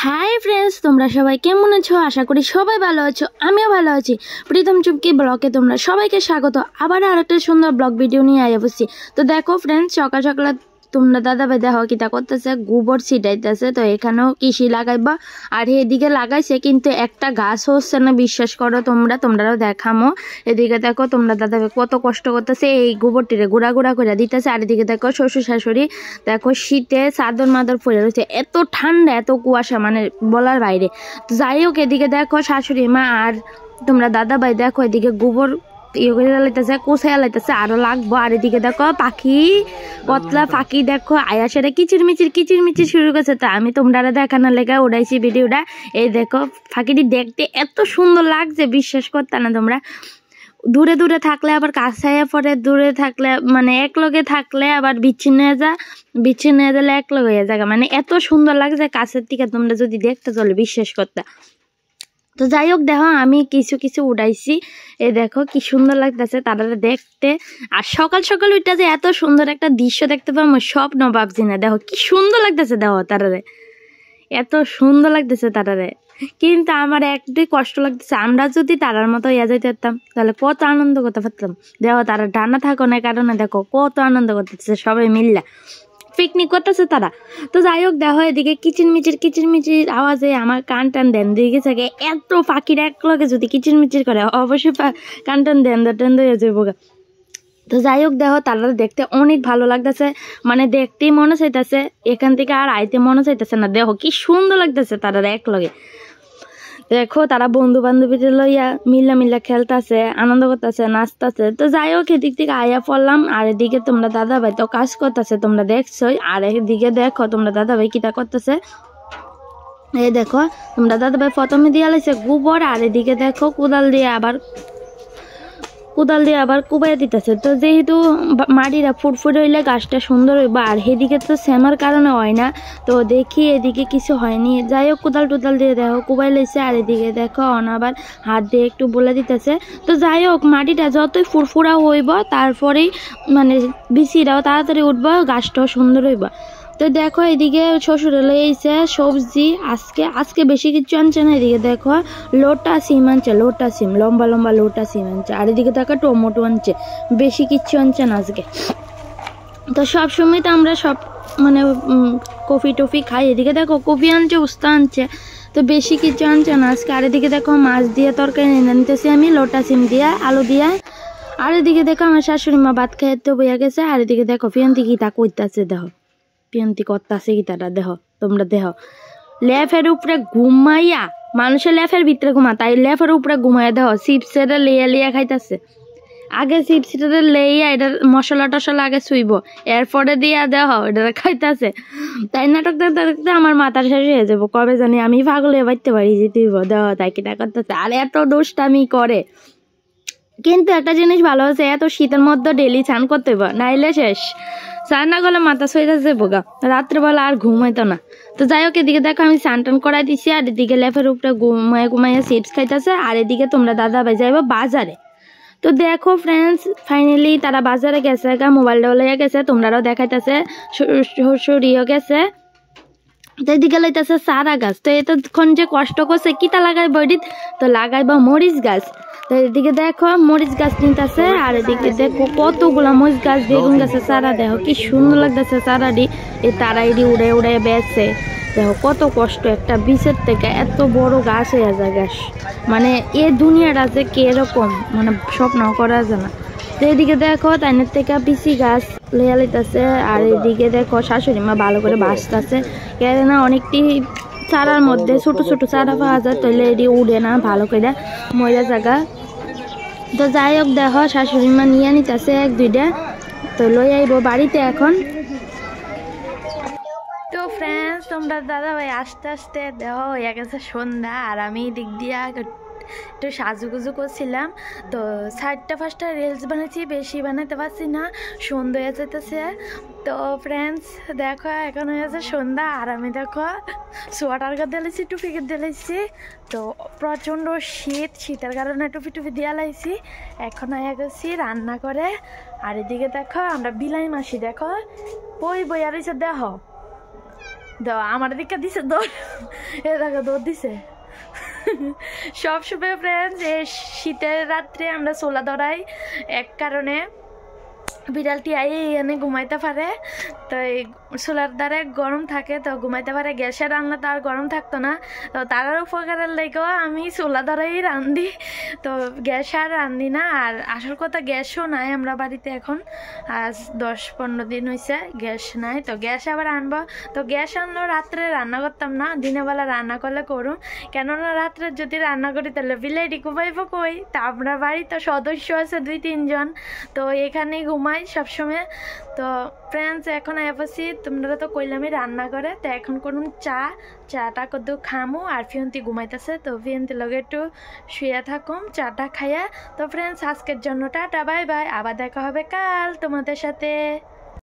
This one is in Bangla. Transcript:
হাই ফ্রেন্ডস, তোমরা সবাই কেমন আছো? আশা করি সবাই ভালো আছো। আমিও ভালো আছি। প্রীতম চুমকি ব্লগে তোমরা সবাইকে স্বাগত। আবার আরেকটা সুন্দর ব্লগ ভিডিও নিয়ে আয়া বসছি। তো দেখো ফ্রেন্ডস, সকাল সকাল তোমরা দাদাভাই দেখো কিতা করতেছে, গোবর ছিটাইতেছে। তো এখানেও কৃষি লাগাইবা, আর এদিকে লাগাইছে কিন্তু একটা গাছ হচ্ছে না, বিশ্বাস করো। তোমরাও দেখামো। এদিকে দেখো তোমরা দাদাভাই কত কষ্ট করতেছে, এই গোবরটিরে গুড়া গুড়া করে দিতেছে। আর এদিকে দেখো শ্বশুর শাশুড়ি দেখো শীতে চাদর মাদর পরে রয়েছে, এত ঠান্ডা এত কুয়াশা, মানে বলার বাইরে। তো যাই হোক, এদিকে দেখো শাশুড়ি মা আর তোমরা দাদাভাই দেখো এদিকে গোবর লাইতেছে, কোথায় লাইতেছে, আরো লাগবো। আর এদিকে দেখো পাখি, কতলা পাখি দেখো আয়াসেরা কিচিরমিচির শুরু করছে। তা আমি তোমরা দেখানোর লেগে উড়াইছি ভিডিওটা। এই দেখো পাখিটি দেখতে এত সুন্দর লাগছে, বিশ্বাস করতে না তোমরা। দূরে দূরে থাকলে আবার কাছে পরে, দূরে থাকলে মানে এক লগে থাকলে আবার বিচ্ছিন্ন হয়ে গেলে এক লগে হয়ে যায়। মানে এত সুন্দর লাগছে কাছের থেকে, তোমরা যদি দেখতে চলে বিশ্বাস করতে। তো যাই হোক দেখো, আমি কিছু উড়াইছি। এ দেখো কি সুন্দর লাগতেছে তারা দেখতে। আর সকাল সকাল ওইটা যে এত সুন্দর একটা দৃশ্য দেখতে পাবো স্বপ্ন ভাবছি না। দেখো কি সুন্দর লাগতেছে, দেখো তারারে এত সুন্দর লাগতেছে তারারে। কিন্তু আমার একটাই কষ্ট লাগতেছে, আমরা যদি তারার মতো ইয়া যাইতে পারতাম তাহলে কত আনন্দ করতে পারতাম। দেখো তারা ডানা থাকো না কারণে দেখো কত আনন্দ করতেছে, সবাই মিললা পিকনিক করতেছে তারা। তো যাই হোক দেখো এদিকে কিচিরমিচির আওয়াজে আমার কান টান দেন দিকে থাকে। এত পাখির এক লগে যদি কিচিরমিচির করে অবশ্যই কান টান দেন হয়ে যাবো। তো যাই হোক দেখো তারা দেখতে অনেক ভালো লাগতেছে, মানে দেখতেই মনে চাইতেছে এখান থেকে আর আইতে মনে চাইতেছে না। দেখো কি সুন্দর লাগতেছে তারা এক লগে। দেখো তারা বন্ধু বান্ধবীদের লইয়া মিল্লা খেলতেছে, আনন্দ করতেছে, নাচতেছে। তো যাই হোক এদিক থেকে আয়া পড়লাম। আর এদিকে তোমরা দাদাভাই তো কাজ করতেছে, তোমরা দেখছোই। আর এদিকে দেখো তোমরা দাদাভাই কিটা করতেছে। এই দেখো তোমরা দাদাভাই প্রথমে দিয়া লাইছে গোবর, আর এদিকে দেখো কোদাল দিয়ে আবার কুবাইয়া দিতেছে। তো যেহেতু মাটিটা ফুটফুট হইলে গাছটা সুন্দর হইবা, আর এদিকে তো শ্যামার কারণে হয় না। তো দেখি এদিকে কিছু হয়নি। যাই হোক কোদাল দিয়ে দেখো কুবাই লাইছে। আর এদিকে দেখো আবার হাত দিয়ে একটু বলে দিতেছে। তো যাই হোক মাটিটা যতই ফুরফুরা হইব তারপরেই মানে বিচিটাও তাড়াতাড়ি উঠবো, গাছটাও সুন্দর হইব। তো দেখো এদিকে শ্বশুরে লইছে সবজি, আজকে বেশি কিছু আনছে না। এদিকে দেখো লোটা সিম আনছে, লম্বা লোটা সিম আনছে। আর এদিকে দেখো টমেটো আনছে, বেশি কিছু আনছে না আজকে। তো সবসময় তো আমরা সব মানে কফি খাই। এদিকে দেখো কফি আনছে, উস্তা আনছে, তো বেশি কিছু আনছে না আজকে। আর এদিকে দেখো মাছ দিয়ে তরকারি নিতেছি আমি, লোটা সিম দিয়ে আলু দিয়ে। আর এদিকে দেখো আমার শাশুড়ি মা ভাত খাইতে বইয়া গেছে। আর এদিকে দেখো পিয়ন্তি গীতা কইতাছে, দেখো পিয়ন্তি করতেছে গীতাটা দেখো তোমরা। দেখো লেফের উপরে ঘুমাইয়া, মানুষের লেফের ভিতরে ঘুমা, তাই লেফের উপরে ঘুমাইয়া দেখো চিপসেটা লিয়া খাইতেছে। আগে চিপসটা লেইয়া এটা মশলা টশলা আগে ছুইব, এরপরে দিয়া দেখো এটা খাইতেছে। তাই নাটক দেখতে আমার মাথার শেষ হয়ে যাবো, কবে জানি আমি পাগলে বাড়তে পারি যে তুইব। দেখো তাই কিটা করতেছে, আর এত দুষ্টামি করে। কিন্তু একটা জিনিস ভালো হচ্ছে, এত শীতের মধ্যে ডেলি স্নান করতে হইব, নাইলে শেষ। স্নান না করলে মাথা সইতে যাবো গা, রাত্রেবেলা আর ঘুম হইতো না। তো যাই হোক এদিকে দেখো আমি স্নান টান করাই দিছি। আর এদিকে লেফের উপরে ঘুমাইয়া চিপস খাইতেছে। আর এদিকে তোমরা দাদাভাই যাইব বাজারে। তো দেখো ফ্রেন্ডস ফাইনালি তারা বাজারে গেছে, মোবাইলটা লইয়া গেছে, তোমরাও দেখাইতেছে শ্বশুরিও গেছে। তো এদিকে লইতেছে চারা গাছ। তো এতক্ষণ যে কষ্ট করছে কিতা লাগাইব এদিক, তো লাগাইব মরিচ গাছ। তো এদিকে দেখো মরিচ গাছ নিতেছে। আর এদিকে দেখো কতগুলা মরিচ গাছ, বেগুন গাছের চারা দেখো কি সুন্দর লাগতেছে চারাটি। এই তারাইডি উড়ে বেচছে। দেখো কত কষ্ট, একটা বীজের থেকে এত বড় গাছ হয়ে যায় গাছ। মানে এ দুনিয়াটা যে কিরকম মানে স্বপ্ন করা যায় না। তো এদিকে দেখো তাইনের থেকে পিসি গাছ লইয়া লইতেছে। আর এদিকে দেখো শাশুড়ি মা ভালো করে বাঁচতেছে, কেননা অনেকটি চারার মধ্যে ছোট চারা পাওয়া যায়, তাহলে এটি উড়ে না ভালো করে ময়লা জায়গা। তো যাই হোক দেখো শাশুড়ি মা নিয়ে নিতেছে এক দুইটা, তো লই আইব বাড়িতে এখন। তো ফ্রেন্ডস তোমরা দাদাভাই আস্তে দেখো হয়ে গেছে সন্ধ্যা। আর আমি দিক দিয়া একটু সাজুগুজু করছিলাম। তো 4টা-5টা রিলস বানাচ্ছি, বেশি বানাতে পারছি না, সন্ধ্যা হয়ে যেতেছে। তো ফ্রেন্ডস দেখো এখন হয়ে গেছে সন্ধ্যা। আর আমি দেখো সোয়াটার গাছ দিয়েছি, টুপি দিয়েছি। তো প্রচণ্ড শীতের কারণে টুপি দিয়া লাইছি। এখন হয়ে গেছি রান্না করে। আর এদিকে দেখো আমরা বিলাই মাসি দেখো বই আর দেখো আমার দিকে দিছে দৌড়, এ দেখো দৌড় দিছে। সবসময় ফ্রেন্ডস এই শীতের রাত্রে আমরা চোলা ধরাই এক কারণে বিড়ালটি এনে ঘুমাইতে পারে, তো এই চুলার দ্বারা গরম থাকে, তো ঘুমাইতে পারে। গ্যাসে রান্না তো আর গরম থাকতো না, তো তারার উপকারের লেগেও আমি চুলা ধরাই রান্ধি, তো গ্যাস আর রান্ধি না। আর আসল কথা গ্যাসও নাই আমরা বাড়িতে এখন, আজ 10-15 দিন হয়েছে গ্যাস নাই, তো গ্যাস আবার আনবো। তো গ্যাস আনলেও রাত্রে রান্না করতাম না, দিনের বেলা রান্না করলে করুম, কেননা রাত্রে যদি রান্না করি তাহলে বিলেডি ঘুমাইব কই, তা আমরা বাড়িতে সদস্য আছে 2-3 জন, তো এখানেই ঘুমাই সবসময়। তো ফ্রেন্ডস এখন আইসি, তোমরা তো কইলামই রান্না করে, তো এখন করুন চাটা কত খামু। আর ফিয়ন্তি ঘুমাইতেছে, তো ফিয়ন্তির লগে একটু শুয়ে থাকুম চাটা খাইয়া। তো ফ্রেন্ডস আজকের জন্য টাটা, বাই বাই, আবার দেখা হবে কাল তোমাদের সাথে।